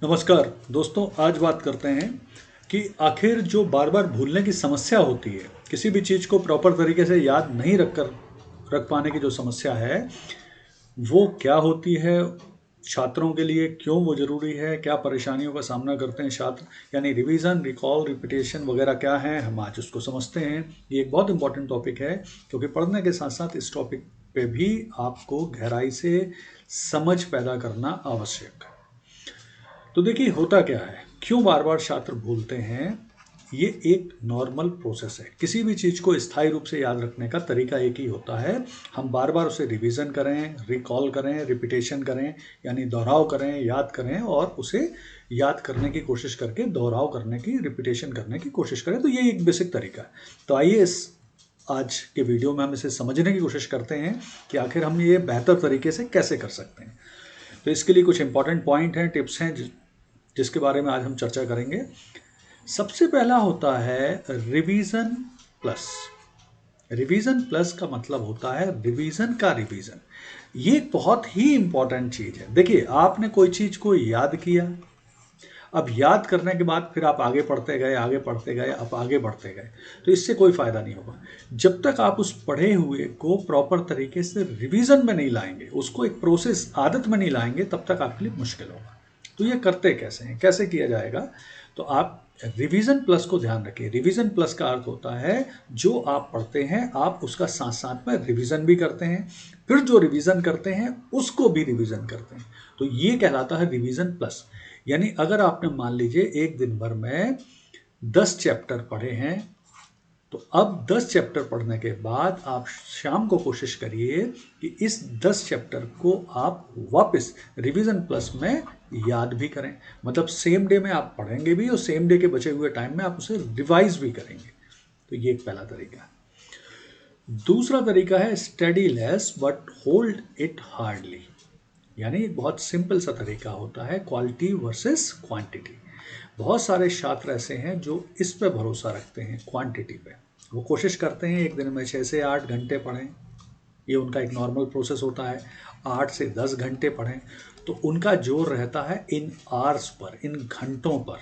नमस्कार दोस्तों, आज बात करते हैं कि आखिर जो बार बार भूलने की समस्या होती है, किसी भी चीज़ को प्रॉपर तरीके से याद नहीं रख पाने की जो समस्या है, वो क्या होती है, छात्रों के लिए क्यों वो ज़रूरी है, क्या परेशानियों का सामना करते हैं छात्र, यानी रिवीजन, रिकॉल, रिपीटेशन वगैरह क्या है, हम आज उसको समझते हैं। ये एक बहुत इंपॉर्टेंट टॉपिक है क्योंकि पढ़ने के साथ साथ इस टॉपिक पे भी आपको गहराई से समझ पैदा करना आवश्यक है। तो देखिए होता क्या है, क्यों बार बार छात्र भूलते हैं। ये एक नॉर्मल प्रोसेस है। किसी भी चीज़ को स्थायी रूप से याद रखने का तरीका एक ही होता है, हम बार बार उसे रिवीजन करें, रिकॉल करें, रिपीटेशन करें, यानी दोहराव करें, याद करें और उसे याद करने की कोशिश करके दोहराव करने की, रिपीटेशन करने की कोशिश करें। तो ये एक बेसिक तरीका है। तो आइए इस आज के वीडियो में हम इसे समझने की कोशिश करते हैं कि आखिर हम ये बेहतर तरीके से कैसे कर सकते हैं। तो इसके लिए कुछ इंपॉर्टेंट पॉइंट हैं, टिप्स हैं जिसके बारे में आज हम चर्चा करेंगे। सबसे पहला होता है रिवीजन प्लस। रिवीजन प्लस का मतलब होता है रिवीजन का रिवीजन। ये एक बहुत ही इंपॉर्टेंट चीज है। देखिए, आपने कोई चीज को याद किया, अब याद करने के बाद फिर आप आगे पढ़ते गए, आगे पढ़ते गए, आप आगे बढ़ते गए, तो इससे कोई फायदा नहीं होगा। जब तक आप उस पढ़े हुए को प्रॉपर तरीके से रिवीजन में नहीं लाएंगे, उसको एक प्रोसेस आदत में नहीं लाएंगे, तब तक आपके लिए मुश्किल होगा। तो ये करते कैसे हैं, कैसे किया जाएगा? तो आप रिवीजन प्लस को ध्यान रखिए। रिवीजन प्लस का अर्थ होता है जो आप पढ़ते हैं आप उसका साथ साथ में रिवीजन भी करते हैं, फिर जो रिवीजन करते हैं उसको भी रिवीजन करते हैं। तो ये कहलाता है रिवीजन प्लस। यानी अगर आपने मान लीजिए एक दिन भर में 10 चैप्टर पढ़े हैं, तो अब 10 चैप्टर पढ़ने के बाद आप शाम को कोशिश करिए कि इस 10 चैप्टर को आप वापस रिवीजन प्लस में याद भी करें। मतलब सेम डे में आप पढ़ेंगे भी और सेम डे के बचे हुए टाइम में आप उसे रिवाइज भी करेंगे। तो ये एक पहला तरीका है। दूसरा तरीका है study less but hold it hardly. यानी एक बहुत सिंपल सा तरीका होता है क्वालिटी वर्सेस क्वांटिटी। बहुत सारे छात्र ऐसे हैं जो इस पे भरोसा रखते हैं, क्वांटिटी पे। वो कोशिश करते हैं एक दिन में 6 से 8 घंटे पढ़ें, ये उनका एक नॉर्मल प्रोसेस होता है। 8 से 10 घंटे पढ़ें, तो उनका जोर रहता है इन आवर्स पर, इन घंटों पर,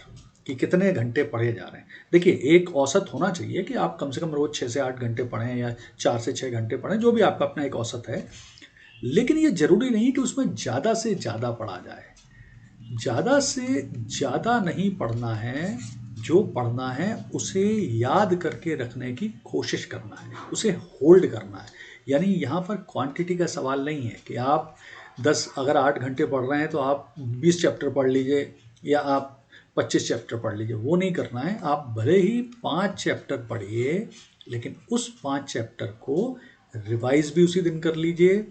कि कितने घंटे पढ़े जा रहे हैं। देखिए, एक औसत होना चाहिए कि आप कम से कम रोज 6 से 8 घंटे पढ़ें या 4 से 6 घंटे पढ़ें, जो भी आपका अपना एक औसत है। लेकिन ये जरूरी नहीं कि उसमें ज़्यादा से ज़्यादा पढ़ा जाए। ज़्यादा से ज़्यादा नहीं पढ़ना है, जो पढ़ना है उसे याद करके रखने की कोशिश करना है, उसे होल्ड करना है। यानी यहाँ पर क्वांटिटी का सवाल नहीं है कि आप 10 अगर 8 घंटे पढ़ रहे हैं तो आप 20 चैप्टर पढ़ लीजिए या आप 25 चैप्टर पढ़ लीजिए, वो नहीं करना है। आप भले ही 5 चैप्टर पढ़िए, लेकिन उस 5 चैप्टर को रिवाइज भी उसी दिन कर लीजिए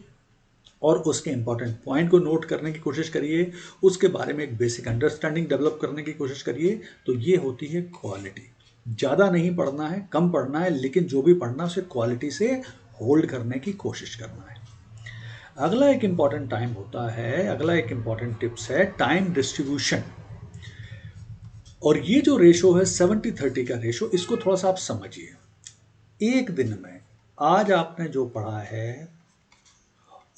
और उसके इंपॉर्टेंट पॉइंट को नोट करने की कोशिश करिए, उसके बारे में एक बेसिक अंडरस्टैंडिंग डेवलप करने की कोशिश करिए। तो ये होती है क्वालिटी। ज़्यादा नहीं पढ़ना है, कम पढ़ना है, लेकिन जो भी पढ़ना है उसे क्वालिटी से होल्ड करने की कोशिश करना है। अगला एक इंपॉर्टेंट टाइम होता है, अगला एक इंपॉर्टेंट टिप्स है टाइम डिस्ट्रीब्यूशन। और ये जो रेशो है 70-30 का रेशो, इसको थोड़ा सा आप समझिए। एक दिन में आज आपने जो पढ़ा है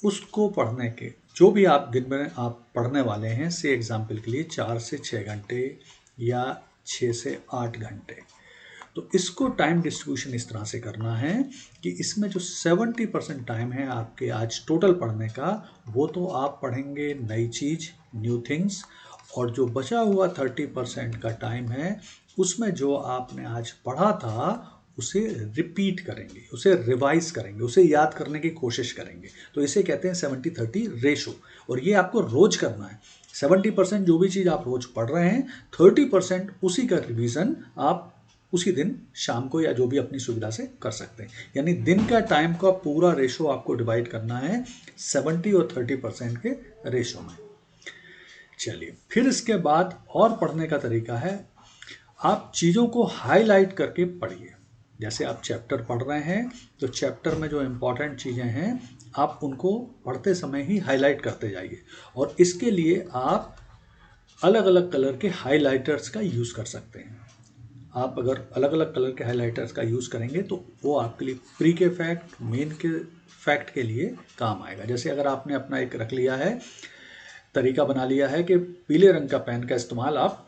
उसको पढ़ने के, जो भी आप दिन में आप पढ़ने वाले हैं, से एग्जाम्पल के लिए 4 से 6 घंटे या 6 से 8 घंटे, तो इसको टाइम डिस्ट्रीब्यूशन इस तरह से करना है कि इसमें जो 70% टाइम है आपके आज टोटल पढ़ने का, वो तो आप पढ़ेंगे नई चीज़, न्यू थिंग्स। और जो बचा हुआ 30% का टाइम है, उसमें जो आपने आज पढ़ा था उसे रिपीट करेंगे, उसे रिवाइज करेंगे, उसे याद करने की कोशिश करेंगे। तो इसे कहते हैं 70-30 रेशो। और ये आपको रोज करना है। 70% जो भी चीज़ आप रोज पढ़ रहे हैं, 30% उसी का रिवीजन आप उसी दिन शाम को या जो भी अपनी सुविधा से कर सकते हैं। यानी दिन का टाइम का पूरा रेशो आपको डिवाइड करना है 70 और 30% के रेशो में। चलिए, फिर इसके बाद और पढ़ने का तरीका है, आप चीज़ों को हाईलाइट करके पढ़िए। जैसे आप चैप्टर पढ़ रहे हैं, तो चैप्टर में जो इम्पोर्टेंट चीज़ें हैं आप उनको पढ़ते समय ही हाईलाइट करते जाइए। और इसके लिए आप अलग अलग कलर के हाईलाइटर्स का यूज़ कर सकते हैं। आप अगर अलग अलग कलर के हाईलाइटर्स का यूज़ करेंगे तो वो आपके लिए प्री के फैक्ट, मेन के फैक्ट के लिए काम आएगा। जैसे अगर आपने अपना एक रख लिया है तरीका बना लिया है कि पीले रंग का पेन का इस्तेमाल आप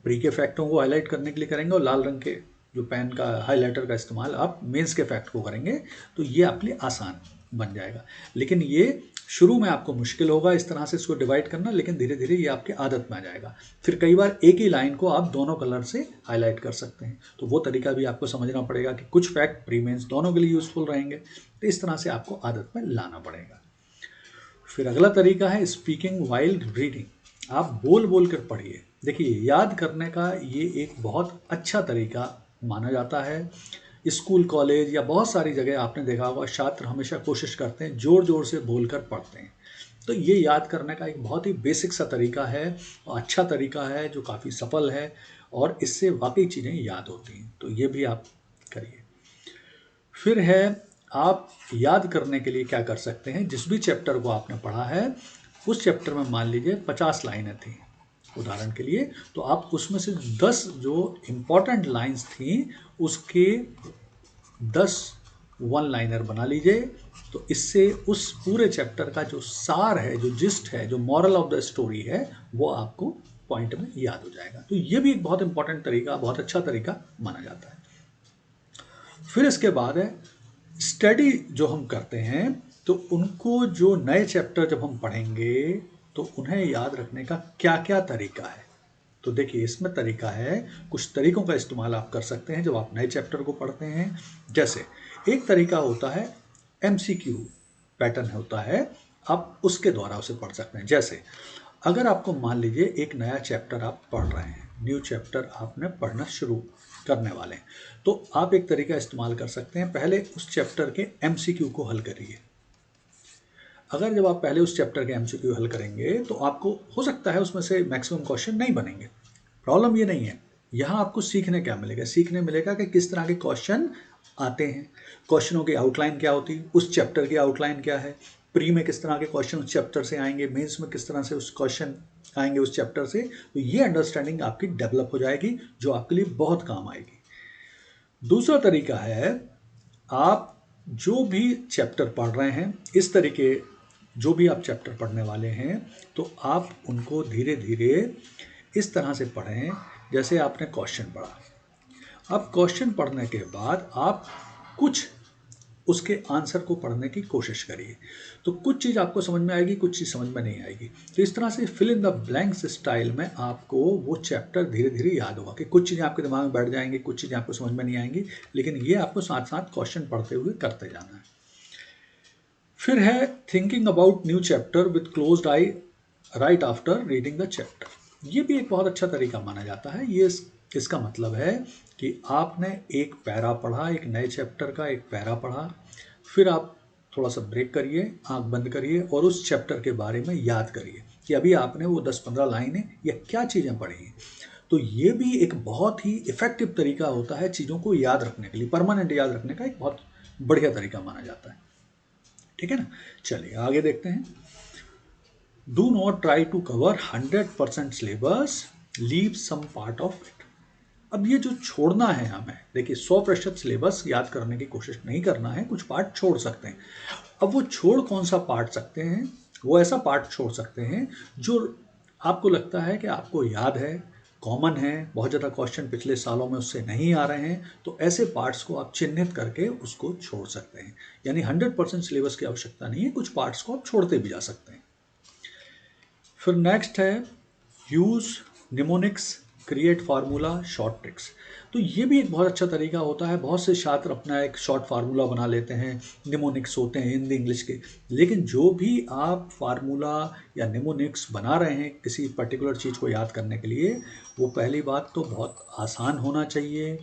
प्री के फैक्टों को हाईलाइट करने के लिए करेंगे और लाल रंग के जो पेन का हाइलाइटर का इस्तेमाल आप मेंस के फैक्ट को करेंगे, तो ये आपके लिए आसान बन जाएगा। लेकिन ये शुरू में आपको मुश्किल होगा इस तरह से इसको डिवाइड करना, लेकिन धीरे धीरे ये आपके आदत में आ जाएगा। फिर कई बार एक ही लाइन को आप दोनों कलर से हाईलाइट कर सकते हैं, तो वो तरीका भी आपको समझना पड़ेगा कि कुछ फैक्ट प्री मेंस दोनों के लिए यूजफुल रहेंगे, तो इस तरह से आपको आदत में लाना पड़ेगा। फिर अगला तरीका है स्पीकिंग वाइल रीडिंग। आप बोल बोल कर पढ़िए। देखिए, याद करने का ये एक बहुत अच्छा तरीका माना जाता है। स्कूल कॉलेज या बहुत सारी जगह आपने देखा होगा, छात्र हमेशा कोशिश करते हैं, ज़ोर ज़ोर से बोलकर पढ़ते हैं। तो ये याद करने का एक बहुत ही बेसिक सा तरीका है और अच्छा तरीका है जो काफ़ी सफल है, और इससे वाकई चीज़ें याद होती हैं, तो ये भी आप करिए। फिर है, आप याद करने के लिए क्या कर सकते हैं, जिस भी चैप्टर को आपने पढ़ा है उस चैप्टर में मान लीजिए 50 लाइनें थी उदाहरण के लिए, तो आप उसमें से 10 जो इम्पोर्टेंट लाइंस थी उसके 10 वन लाइनर बना लीजिए। तो इससे उस पूरे चैप्टर का जो सार है, जो जिस्ट है, जो मॉरल ऑफ द स्टोरी है, वो आपको पॉइंट में याद हो जाएगा। तो ये भी एक बहुत इंपॉर्टेंट तरीका, बहुत अच्छा तरीका माना जाता है। फिर इसके बाद है स्टडी जो हम करते हैं, तो उनको जो नए चैप्टर जब हम पढ़ेंगे तो उन्हें याद रखने का क्या क्या तरीका है। तो देखिए, इसमें तरीका है, कुछ तरीकों का इस्तेमाल आप कर सकते हैं जब आप नए चैप्टर को पढ़ते हैं। जैसे एक तरीका होता है MCQ पैटर्न होता है, आप उसके द्वारा उसे पढ़ सकते हैं। जैसे अगर आपको मान लीजिए एक नया चैप्टर आप पढ़ रहे हैं, न्यू चैप्टर आपने पढ़ना शुरू करने वाले हैं, तो आप एक तरीका इस्तेमाल कर सकते हैं, पहले उस चैप्टर के MCQ को हल करिए। अगर जब आप पहले उस चैप्टर के MCQ हल करेंगे तो आपको हो सकता है उसमें से मैक्सिमम क्वेश्चन नहीं बनेंगे। प्रॉब्लम ये नहीं है, यहाँ आपको सीखने क्या मिलेगा, सीखने मिलेगा कि किस तरह के क्वेश्चन आते हैं, क्वेश्चनों की आउटलाइन क्या होती है, उस चैप्टर की आउटलाइन क्या है, प्री में किस तरह के क्वेश्चन उस चैप्टर से आएंगे, मेंस में किस तरह से उस क्वेश्चन आएंगे उस चैप्टर से। तो ये अंडरस्टैंडिंग आपकी डेवलप हो जाएगी, जो आपके लिए बहुत काम आएगी। दूसरा तरीका है, आप जो भी चैप्टर पढ़ रहे हैं, इस तरीके जो भी आप चैप्टर पढ़ने वाले हैं, तो आप उनको धीरे धीरे इस तरह से पढ़ें जैसे आपने क्वेश्चन पढ़ा। अब क्वेश्चन पढ़ने के बाद आप कुछ उसके आंसर को पढ़ने की कोशिश करिए, तो कुछ चीज़ आपको समझ में आएगी, कुछ चीज़ समझ में नहीं आएगी। तो इस तरह से fill in the blanks style में आपको वो चैप्टर धीरे धीरे याद होगा कि कुछ चीज़ें आपके दिमाग में बैठ जाएंगी, कुछ चीज़ें आपको समझ में नहीं आएंगी, लेकिन ये आपको साथ साथ क्वेश्चन पढ़ते हुए करते जाना है। फिर है thinking about new chapter with closed I right after reading the chapter. ये भी एक बहुत अच्छा तरीका माना जाता है। ये इसका मतलब है कि आपने एक पैरा पढ़ा, एक नए चैप्टर का एक पैरा पढ़ा, फिर आप थोड़ा सा ब्रेक करिए, आंख बंद करिए और उस चैप्टर के बारे में याद करिए कि अभी आपने वो 10-15 लाइनें या क्या चीज़ें पढ़ी हैं। तो ये भी एक बहुत ही इफ़ेक्टिव तरीका होता है चीज़ों को याद रखने के लिए, परमानेंट याद रखने का एक बहुत बढ़िया तरीका माना जाता है। ठीक है ना, चलिए आगे देखते हैं। Do not try to cover 100% syllabus, leave some part of it. अब ये जो छोड़ना है हमें, देखिए 100% सिलेबस याद करने की कोशिश नहीं करना है, कुछ पार्ट छोड़ सकते हैं। अब वो छोड़ कौन सा पार्ट सकते हैं, वो ऐसा पार्ट छोड़ सकते हैं जो आपको लगता है कि आपको याद है, कॉमन है, बहुत ज़्यादा क्वेश्चन पिछले सालों में उससे नहीं आ रहे हैं, तो ऐसे पार्ट्स को आप चिन्हित करके उसको छोड़ सकते हैं। यानी 100% सिलेबस की आवश्यकता नहीं है, कुछ पार्ट्स को आप छोड़ते भी जा सकते हैं। फिर नेक्स्ट है use mnemonics, create formula, short tricks. तो ये भी एक बहुत अच्छा तरीका होता है। बहुत से छात्र अपना एक शॉर्ट फार्मूला बना लेते हैं, निमोनिक्स होते हैं हिंदी इंग्लिश के, लेकिन जो भी आप फार्मूला या निमोनिक्स बना रहे हैं किसी पर्टिकुलर चीज़ को याद करने के लिए, वो पहली बात तो बहुत आसान होना चाहिए,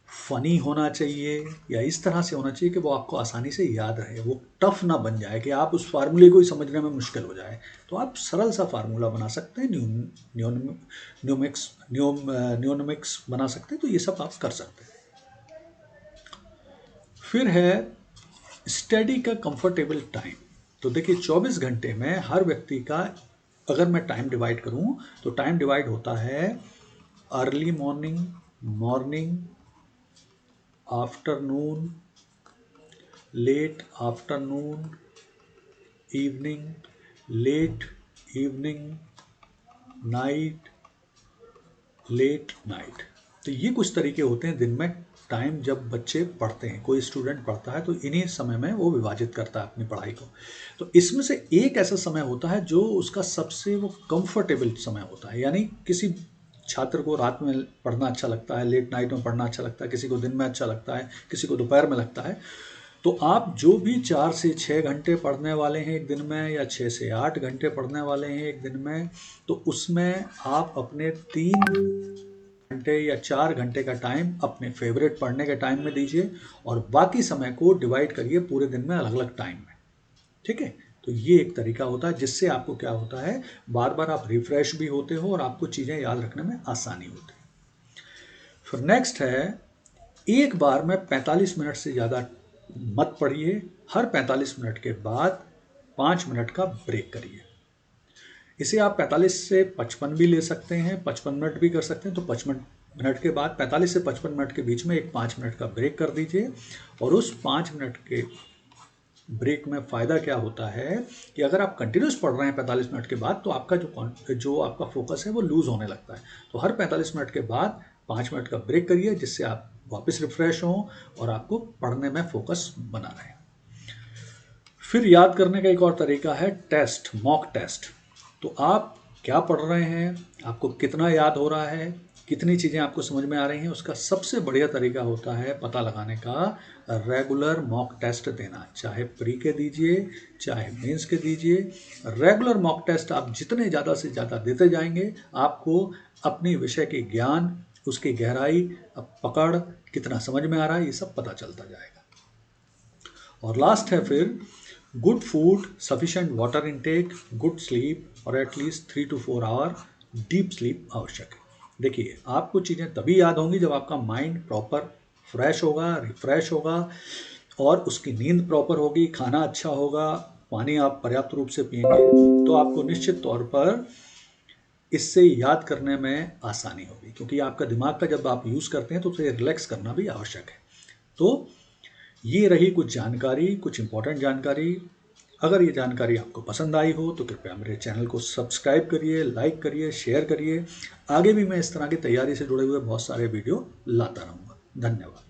फ़नी होना चाहिए, या इस तरह से होना चाहिए कि वो आपको आसानी से याद रहे, वो टफ ना बन जाए कि आप उस फार्मूले को ही समझने में मुश्किल हो जाए। तो आप सरल सा फार्मूला बना सकते हैं, न्यूनोमिक्स बना सकते हैं, तो ये सब आप कर सकते हैं। फिर है स्टडी का कंफर्टेबल टाइम। तो देखिए 24 घंटे में हर व्यक्ति का, अगर मैं टाइम डिवाइड करूं तो टाइम डिवाइड होता है early morning, morning, afternoon, late afternoon, evening, late evening, night, late night. तो ये कुछ तरीके होते हैं दिन में टाइम जब बच्चे पढ़ते हैं, कोई स्टूडेंट पढ़ता है तो इन्हीं समय में वो विभाजित करता है अपनी पढ़ाई को। तो इसमें से एक ऐसा समय होता है जो उसका सबसे वो कंफर्टेबल समय होता है, यानी किसी छात्र को रात में पढ़ना अच्छा लगता है, लेट नाइट में पढ़ना अच्छा लगता है, किसी को दिन में अच्छा लगता है, किसी को दोपहर में लगता है। तो आप जो भी 4 से 6 घंटे पढ़ने वाले हैं एक दिन में, या 6 से 8 घंटे पढ़ने वाले हैं एक दिन में, तो उसमें आप अपने 3 घंटे या 4 घंटे का टाइम अपने फेवरेट पढ़ने के टाइम में दीजिए, और बाकी समय को डिवाइड करिए पूरे दिन में अलग अलग टाइम में। ठीक है, तो ये एक तरीका होता है जिससे आपको क्या होता है, बार बार आप रिफ्रेश भी होते हो और आपको चीज़ें याद रखने में आसानी होती है। फिर नेक्स्ट है, एक बार में 45 मिनट से ज़्यादा मत पढ़िए। हर 45 मिनट के बाद 5 मिनट का ब्रेक करिए। इसे आप 45 से 55 भी ले सकते हैं, 55 मिनट भी कर सकते हैं। तो 55 मिनट के बाद 45 से 55 मिनट के बीच में एक 5 मिनट का ब्रेक कर दीजिए। और उस 5 मिनट के ब्रेक में फ़ायदा क्या होता है कि अगर आप कंटिन्यूस पढ़ रहे हैं 45 मिनट के बाद, तो आपका जो आपका फोकस है वो लूज़ होने लगता है। तो हर 45 मिनट के बाद 5 मिनट का ब्रेक करिए, जिससे आप वापस रिफ्रेश हों और आपको पढ़ने में फोकस बना रहे। फिर याद करने का एक और तरीका है टेस्ट, मॉक टेस्ट। तो आप क्या पढ़ रहे हैं, आपको कितना याद हो रहा है, कितनी चीज़ें आपको समझ में आ रही हैं, उसका सबसे बढ़िया तरीका होता है पता लगाने का रेगुलर मॉक टेस्ट देना। चाहे प्री के दीजिए, चाहे मेंस के दीजिए। रेगुलर मॉक टेस्ट आप जितने ज़्यादा से ज़्यादा देते जाएंगे, आपको अपनी विषय की ज्ञान, उसकी गहराई, पकड़, कितना समझ में आ रहा है, ये सब पता चलता जाएगा। और लास्ट है फिर good food, sufficient water intake, good sleep और at least 3 to 4 hour deep sleep आवश्यक है। देखिए, आपको चीज़ें तभी याद होंगी जब आपका माइंड प्रॉपर फ्रेश होगा, रिफ्रेश होगा, और उसकी नींद प्रॉपर होगी, खाना अच्छा होगा, पानी आप पर्याप्त रूप से पिएंगे, तो आपको निश्चित तौर पर इससे याद करने में आसानी होगी। क्योंकि आपका दिमाग का जब आप यूज़ करते हैं तो उसे रिलैक्स करना भी आवश्यक है। तो ये रही कुछ जानकारी, कुछ इंपॉर्टेंट जानकारी। अगर ये जानकारी आपको पसंद आई हो तो कृपया मेरे चैनल को सब्सक्राइब करिए, लाइक करिए, शेयर करिए। आगे भी मैं इस तरह की तैयारी से जुड़े हुए बहुत सारे वीडियो लाता रहूँगा। धन्यवाद।